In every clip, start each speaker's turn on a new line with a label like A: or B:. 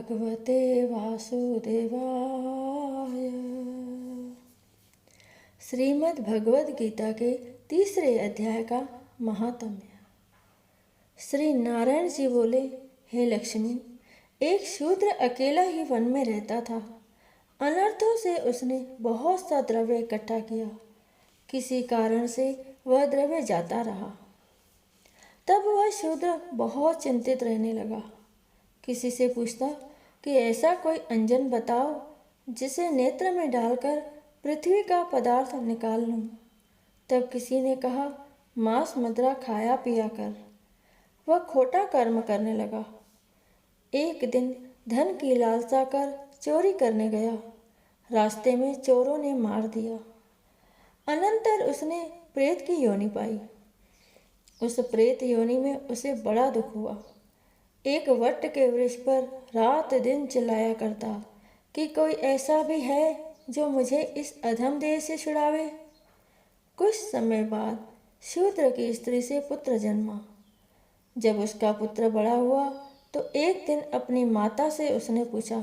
A: भगवते वासुदेवाय। श्रीमद् भगवद गीता के तीसरे अध्याय का महात्म्य। श्री नारायण जी बोले, हे लक्ष्मी, एक शूद्र अकेला ही वन में रहता था। अनर्थों से उसने बहुत सा द्रव्य इकट्ठा किया। किसी कारण से वह द्रव्य जाता रहा। तब वह शूद्र बहुत चिंतित रहने लगा। किसी से पूछता कि ऐसा कोई अंजन बताओ जिसे नेत्र में डालकर पृथ्वी का पदार्थ निकाल लूं। तब किसी ने कहा, मांस मदिरा खाया पिया कर। वह खोटा कर्म करने लगा। एक दिन धन की लालसा कर चोरी करने गया। रास्ते में चोरों ने मार दिया। अनंतर उसने प्रेत की योनि पाई। उस प्रेत योनि में उसे बड़ा दुख हुआ। एक वट के वृक्ष पर रात दिन चिल्लाया करता कि कोई ऐसा भी है जो मुझे इस अधम देह से छुड़ावे। कुछ समय बाद शूद्र की स्त्री से पुत्र जन्मा। जब उसका पुत्र बड़ा हुआ तो एक दिन अपनी माता से उसने पूछा,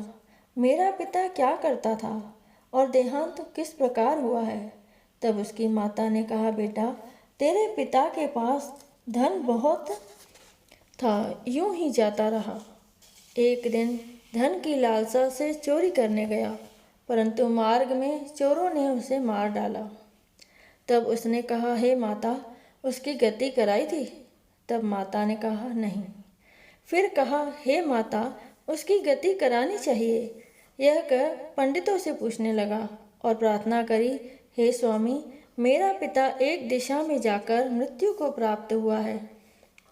A: मेरा पिता क्या करता था और देहांत किस प्रकार हुआ है। तब उसकी माता ने कहा, बेटा, तेरे पिता के पास धन बहुत था, यूं ही जाता रहा। एक दिन धन की लालसा से चोरी करने गया, परंतु मार्ग में चोरों ने उसे मार डाला। तब उसने कहा, हे माता, उसकी गति कराई थी। तब माता ने कहा, नहीं। फिर कहा, हे माता, उसकी गति करानी चाहिए। यह कह पंडितों से पूछने लगा और प्रार्थना करी, हे स्वामी, मेरा पिता एक दिशा में जाकर मृत्यु को प्राप्त हुआ है,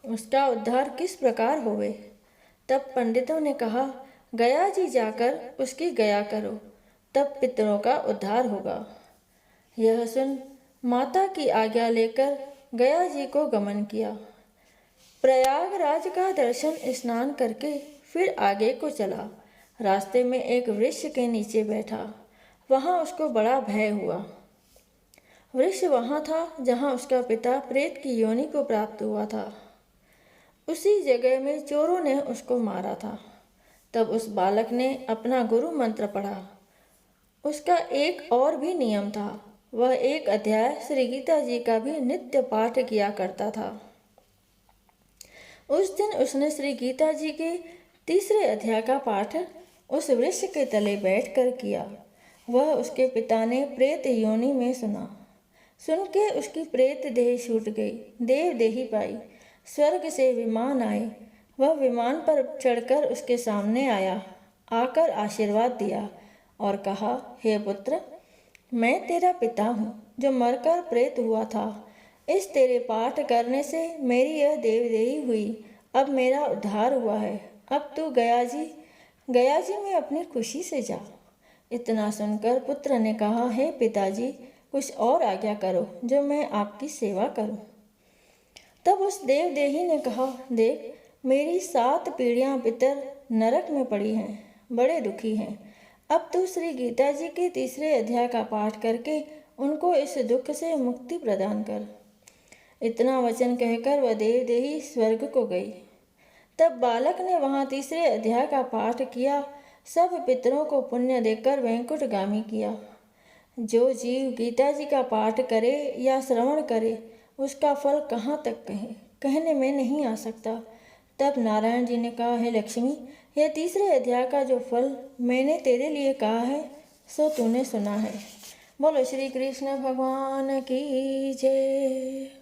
A: उसका उद्धार किस प्रकार होवे। तब पंडितों ने कहा, गया जी जाकर उसकी गया करो, तब पितरों का उद्धार होगा। यह सुन माता की आज्ञा लेकर गया जी को गमन किया। प्रयागराज का दर्शन स्नान करके फिर आगे को चला। रास्ते में एक वृक्ष के नीचे बैठा। वहाँ उसको बड़ा भय हुआ। वृक्ष वहाँ था जहाँ उसका पिता प्रेत की योनि को प्राप्त हुआ था। उसी जगह में चोरों ने उसको मारा था। तब उस बालक ने अपना गुरु मंत्र पढ़ा। उसका एक और भी नियम था। वह एक अध्याय श्री गीता जी का भी नित्य पाठ किया करता था। उस दिन उसने श्री गीता जी के तीसरे अध्याय का पाठ उस वृक्ष के तले बैठकर किया। वह उसके पिता ने प्रेत योनि में सुना। सुन के उसकी प्रेत देह छूट गई, देव देही पाई। स्वर्ग से विमान आए। वह विमान पर चढ़कर उसके सामने आया। आकर आशीर्वाद दिया और कहा, हे पुत्र, मैं तेरा पिता हूँ जो मरकर प्रेत हुआ था। इस तेरे पाठ करने से मेरी यह देवदेही हुई। अब मेरा उद्धार हुआ है। अब तू गया जी में अपनी खुशी से जा। इतना सुनकर पुत्र ने कहा, हे पिताजी, कुछ और आज्ञा करो जो मैं आपकी सेवा करूं। तब उस देवदेही ने कहा, देख, मेरी 7 पीढ़ियां पितर नरक में पड़ी हैं, बड़े दुखी हैं। अब तू श्री गीता जी के तीसरे अध्याय का पाठ करके उनको इस दुख से मुक्ति प्रदान कर। इतना वचन कहकर वह देवदेही स्वर्ग को गई। तब बालक ने वहाँ तीसरे अध्याय का पाठ किया। सब पितरों को पुण्य देकर वैकुंठगामी किया। जो जीव गीता जी का पाठ करे या श्रवण करे, उसका फल कहाँ तक कहने में नहीं आ सकता। तब नारायण जी ने कहा, हे लक्ष्मी, यह तीसरे अध्याय का जो फल मैंने तेरे लिए कहा है सो तूने सुना है। बोलो श्री कृष्ण भगवान की जय।